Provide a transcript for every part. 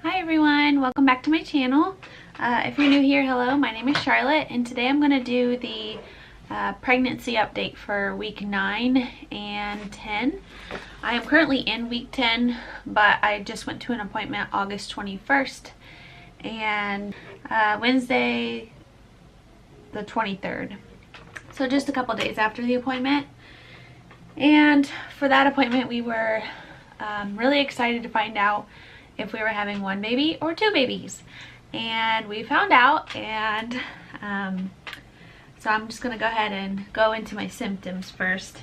Hi everyone, welcome back to my channel. If you're new here, hello, my name is Charlotte and today I'm going to do the pregnancy update for week 9 and 10. I am currently in week 10, but I just went to an appointment August 21st and Wednesday the 23rd. So just a couple days after the appointment. And for that appointment we were really excited to find out if we were having one baby or 2 babies, and we found out. And so I'm just gonna go ahead and go into my symptoms first.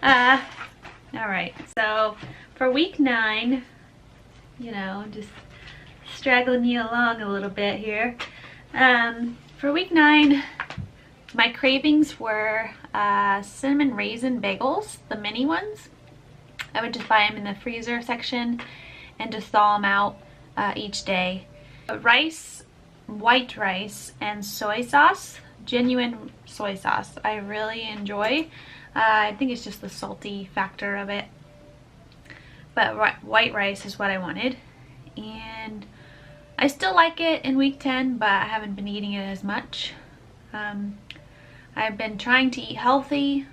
All right, so for week 9, you know, just straggling you along a little bit here. For week 9, my cravings were cinnamon raisin bagels, the mini ones. I would just buy them in the freezer section and just thaw them out each day. Rice, white rice, and soy sauce, genuine soy sauce, I really enjoy. I think it's just the salty factor of it. But white rice is what I wanted. And I still like it in week 10, but I haven't been eating it as much. I've been trying to eat healthy,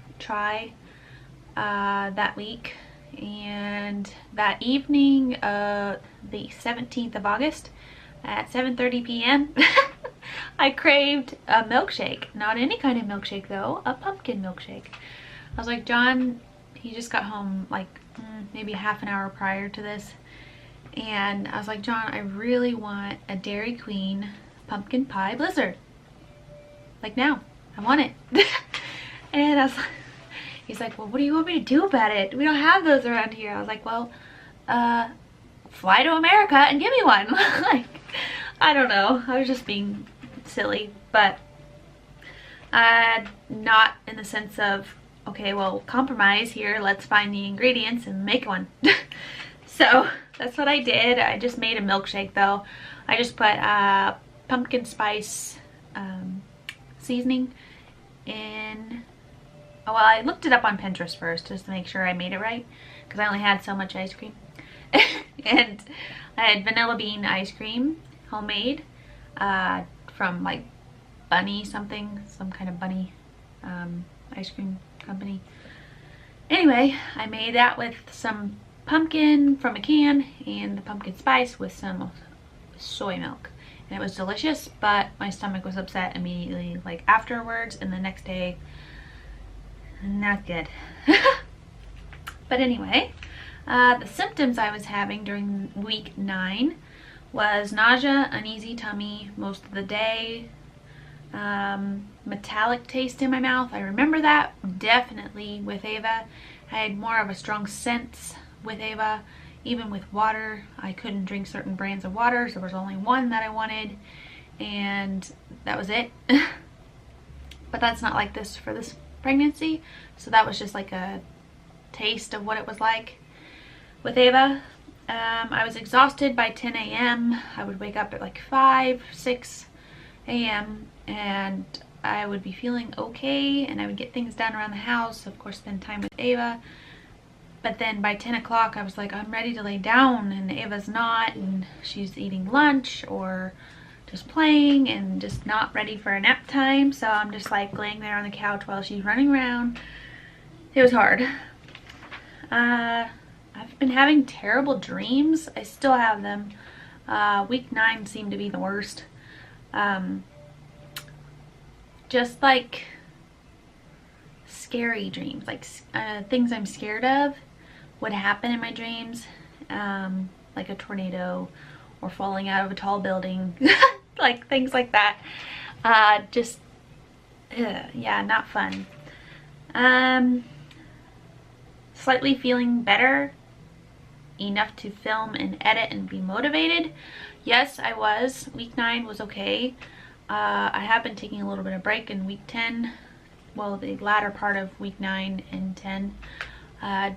that week. And that evening, the 17th of August at 7:30 p.m. I craved a milkshake. Not any kind of milkshake though, a pumpkin milkshake. I was like, John, he just got home like maybe half an hour prior to this, and I was like, John, I really want a Dairy Queen pumpkin pie blizzard. Like now, I want it. And I was like, he's like, well, what do you want me to do about it? We don't have those around here. I was like, well, fly to America and give me one. Like, I don't know. I was just being silly, but not in the sense of, okay, well, compromise here. Let's find the ingredients and make one. So that's what I did. I just made a milkshake though. I just put pumpkin spice seasoning in. Well, I looked it up on Pinterest first just to make sure I made it right, because I only had so much ice cream. And I had vanilla bean ice cream, homemade, from like Bunny something, some kind of bunny ice cream company. Anyway, I made that with some pumpkin from a can and the pumpkin spice with some soy milk. And it was delicious, but my stomach was upset immediately, like afterwards, and the next day, not good. But anyway, the symptoms I was having during week 9 was nausea, uneasy tummy most of the day, metallic taste in my mouth. I remember that definitely with Ava. I had more of a strong sense with Ava. Even with water, I couldn't drink certain brands of water. So there was only one that I wanted, and that was it. But that's not like this for this pregnancy, so that was just like a taste of what it was like with Ava. I was exhausted by 10 a.m. I would wake up at like 6 a.m. and I would be feeling okay, and I would get things done around the house, of course spend time with Ava. But then by 10 o'clock I was like, I'm ready to lay down, and Ava's not, and she's eating lunch or just playing and just not ready for a nap time. So I'm just like laying there on the couch while she's running around. It was hard. I've been having terrible dreams. I still have them. Week 9 seemed to be the worst. Just like scary dreams, like things I'm scared of would happen in my dreams, like a tornado or falling out of a tall building. Like things like that. Yeah, not fun. Slightly feeling better enough to film and edit and be motivated. Yes, I was. Week 9 was okay. I have been taking a little bit of break in week 10. Well, the latter part of week 9 and 10.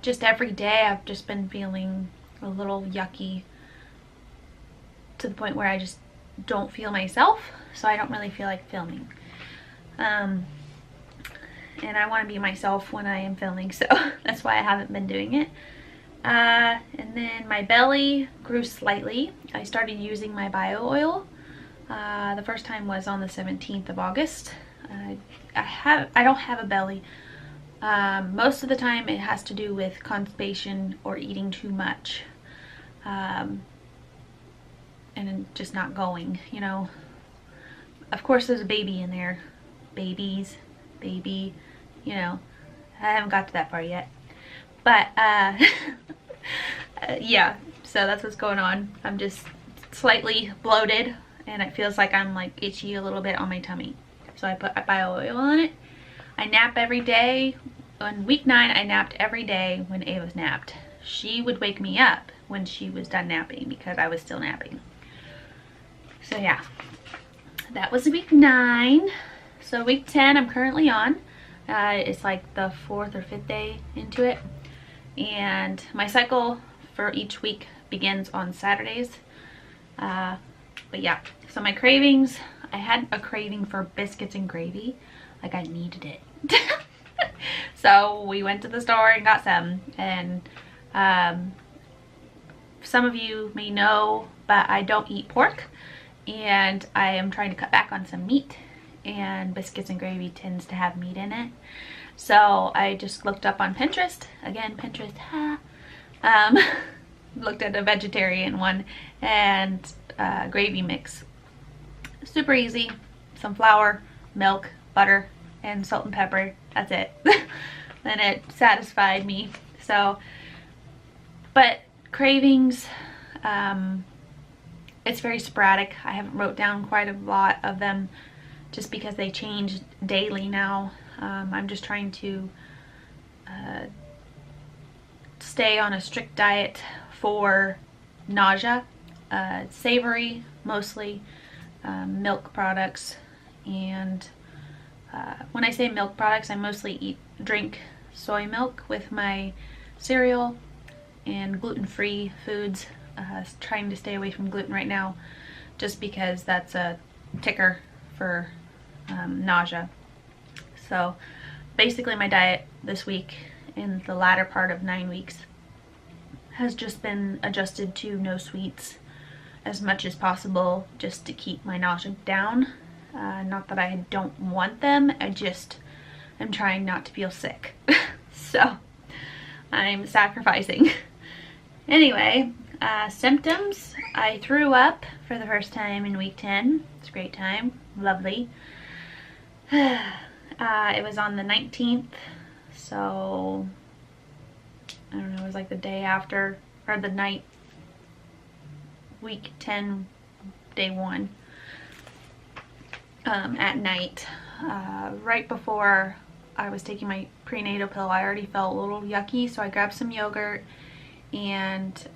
Just every day I've just been feeling a little yucky, to the point where I just don't feel myself, so I don't really feel like filming. And I want to be myself when I am filming, so that's why I haven't been doing it. And then my belly grew slightly. I started using my bio oil. The first time was on the 17th of August. I don't have a belly. Most of the time it has to do with constipation or eating too much. And just not going, you know. Of course there's a baby in there. Baby, you know. I haven't got to that part yet. But, yeah, so that's what's going on. I'm just slightly bloated and it feels like I'm like itchy a little bit on my tummy. So I put bio oil on it. I nap every day. On week 9, I napped every day when Ava's napped. She would wake me up when she was done napping because I was still napping. So yeah, that was week 9. So week 10 I'm currently on. It's like the 4th or 5th day into it. And my cycle for each week begins on Saturdays. But yeah, so my cravings, I had a craving for biscuits and gravy. Like I needed it. So we went to the store and got some. And some of you may know, but I don't eat pork. And I am trying to cut back on some meat. And biscuits and gravy tends to have meat in it. So I just looked up on Pinterest. Again, Pinterest, looked at a vegetarian one and gravy mix. Super easy. Some flour, milk, butter, and salt and pepper. That's it. And it satisfied me. So, but cravings, it's very sporadic. I haven't wrote down quite a lot of them just because they change daily now. I'm just trying to stay on a strict diet for nausea, savory mostly, milk products, and when I say milk products, I mostly drink soy milk with my cereal and gluten-free foods. Trying to stay away from gluten right now just because that's a ticker for nausea. So basically my diet this week in the latter part of 9 weeks has just been adjusted to no sweets as much as possible just to keep my nausea down. Not that I don't want them, I just am trying not to feel sick. So I'm sacrificing. Anyway, symptoms. I threw up for the first time in week 10. It's a great time. Lovely. It was on the 19th, so I don't know, it was like the day after, or the night, week 10, day 1, at night, right before I was taking my prenatal pill. I already felt a little yucky, so I grabbed some yogurt and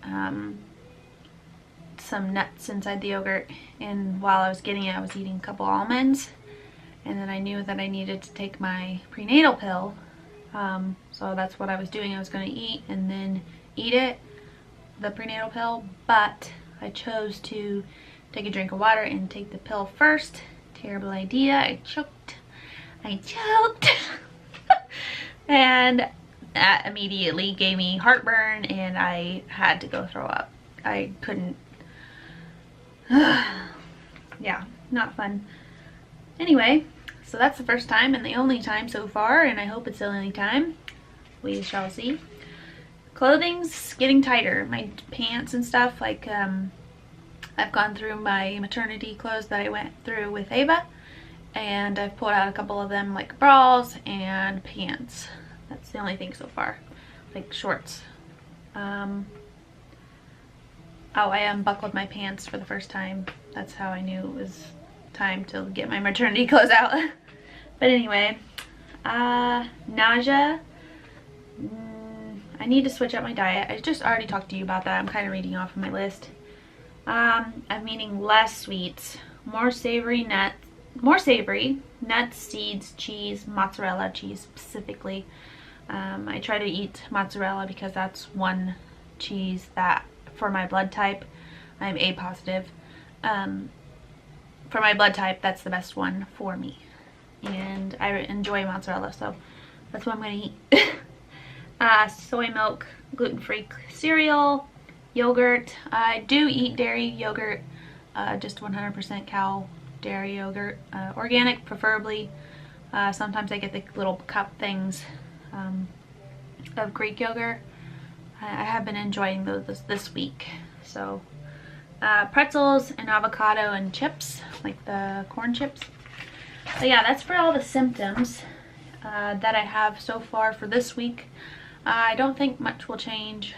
some nuts inside the yogurt, and while I was getting it I was eating a couple almonds, and then I knew that I needed to take my prenatal pill, so that's what I was doing. I was going to eat and then eat it, the prenatal pill, but I chose to take a drink of water and take the pill first. Terrible idea. I choked and that immediately gave me heartburn and I had to go throw up. I couldn't. Yeah, not fun. Anyway, so that's the first time and the only time so far, and I hope it's the only time. We shall see. Clothing's getting tighter. My pants and stuff, like I've gone through my maternity clothes that I went through with Ava, and I've pulled out a couple of them, like bras and pants. That's the only thing so far. Like shorts. Oh, I unbuckled my pants for the first time. That's how I knew it was time to get my maternity clothes out. But anyway, nausea. I need to switch up my diet. I just already talked to you about that. I'm kind of reading off of my list. I'm eating less sweets, more savory, nuts, seeds, cheese, mozzarella cheese specifically. I try to eat mozzarella because that's one cheese that, for my blood type, I'm A positive. For my blood type, that's the best one for me, and I enjoy mozzarella, so that's what I'm going to eat. Soy milk, gluten-free cereal, yogurt. I do eat dairy yogurt, just 100% cow dairy yogurt, organic preferably. Sometimes I get the little cup things of Greek yogurt. I have been enjoying those this week. So pretzels and avocado and chips, like the corn chips. So yeah, that's for all the symptoms that I have so far for this week. I don't think much will change.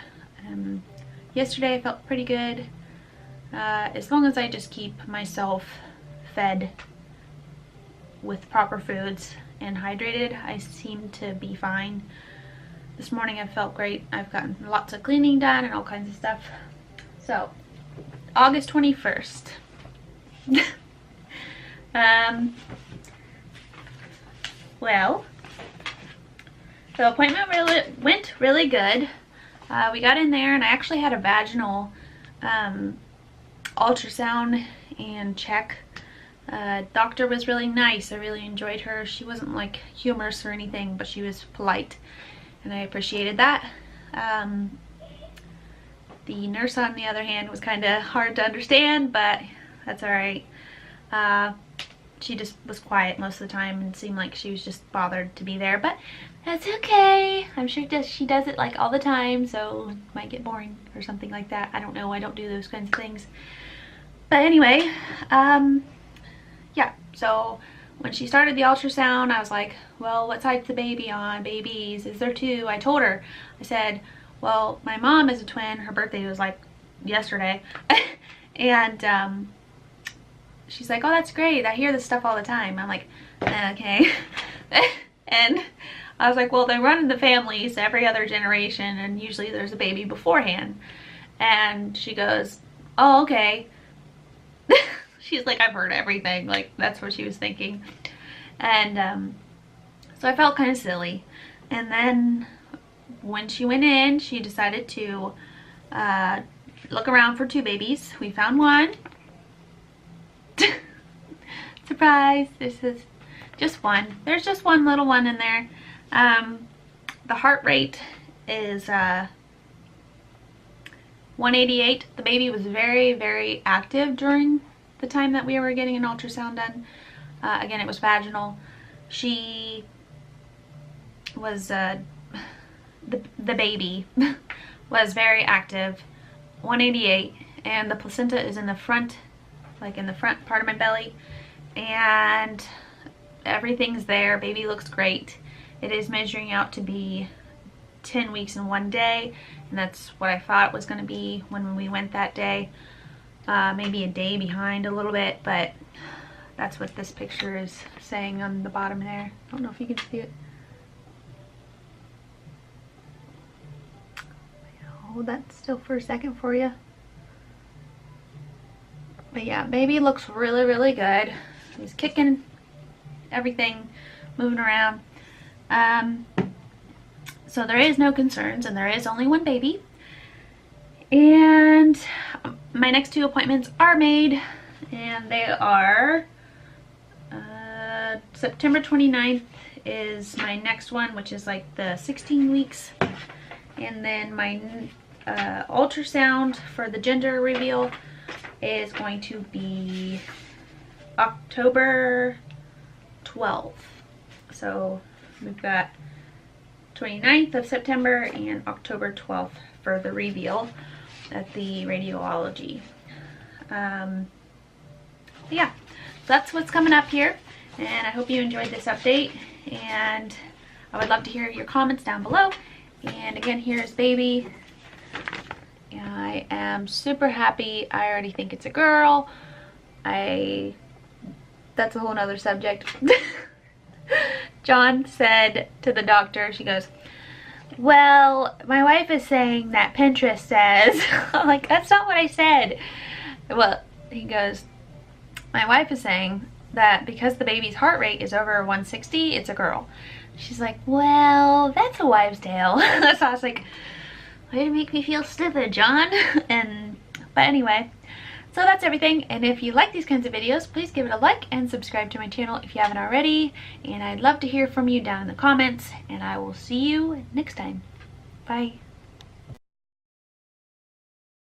Yesterday I felt pretty good. As long as I just keep myself fed with proper foods and hydrated, I seem to be fine. This morning I felt great. I've gotten lots of cleaning done and all kinds of stuff. So, August 21st. Well, the appointment went really good. We got in there and I actually had a vaginal ultrasound and check. Doctor was really nice. I really enjoyed her. She wasn't like humorous or anything, but she was polite and I appreciated that. The nurse on the other hand was kind of hard to understand, but that's alright. She just was quiet most of the time and seemed like she was just bothered to be there, but that's okay. I'm sure she does it like all the time, so it might get boring or something like that. I don't know. I don't do those kinds of things. But anyway, yeah, so when she started the ultrasound, I was like, well, what side's the baby on? Babies, is there two? I told her, I said, well, my mom is a twin. Her birthday was like yesterday. And she's like, oh, that's great. I hear this stuff all the time. I'm like, okay. And I was like, well, they run in the families every other generation, and usually there's a baby beforehand. And she goes, oh, okay. She's like, I've heard everything. Like, that's what she was thinking. And so I felt kind of silly. And then when she went in, she decided to look around for two babies. We found one. Surprise! This is just one. There's just one little one in there. The heart rate is 188. The baby was very, very active during the time that we were getting an ultrasound done. Again, it was vaginal. She was the baby was very active, 188, and the placenta is in the front, like in the front part of my belly, and everything's there. Baby looks great. It is measuring out to be 10 weeks and 1 day, and that's what I thought it was going to be when we went that day. Maybe a day behind a little bit, but that's what this picture is saying on the bottom there. I don't know if you can see it. Hold that still for a second for you. But yeah, baby looks really, really good. He's kicking everything, moving around. So there is no concerns, and there is only one baby. And my next two appointments are made, and they are September 29th is my next one, which is like the 16 weeks. And then my ultrasound for the gender reveal is going to be October 12th. So we've got 29th of September and October 12th for the reveal at the radiology. Yeah, so that's what's coming up here, and I hope you enjoyed this update, and I would love to hear your comments down below. And again, here's baby. I am super happy. I already think it's a girl. That's a whole nother subject. John said to the doctor, she goes, well, my wife is saying that Pinterest says. I'm like, that's not what I said. Well, he goes, my wife is saying that because the baby's heart rate is over 160, it's a girl. She's like, well, that's a wives' tale. So I was like, way to make me feel stupid, John. But anyway, so that's everything. And if you like these kinds of videos, please give it a like and subscribe to my channel if you haven't already. And I'd love to hear from you down in the comments. And I will see you next time. Bye.